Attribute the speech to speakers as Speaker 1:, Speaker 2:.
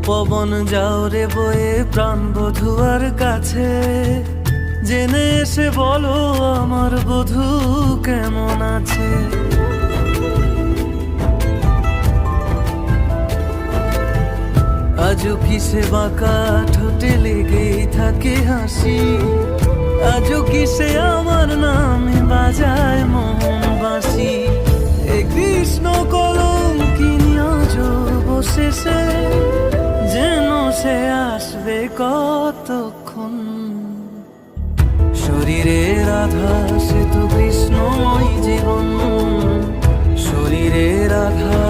Speaker 1: পবন যাও রে বয়ে প্রাণ বধুয়ার কাছে, জেনে এসে বলো আমার বধূ কেমন আছে। আজও কিসে বাঁকা ঠোঁটে লেগেই থাকে হাসি, আজও কিসে আমার নামে বাজায় মোহন বাঁশি। এ কৃষ্ণ কলঙ্কিনী আজও বসে সে, যেন সে আসবে কতক্ষণ। শরীরের আধার সে তো কৃষ্ণময় জীবন, শরীরের আধার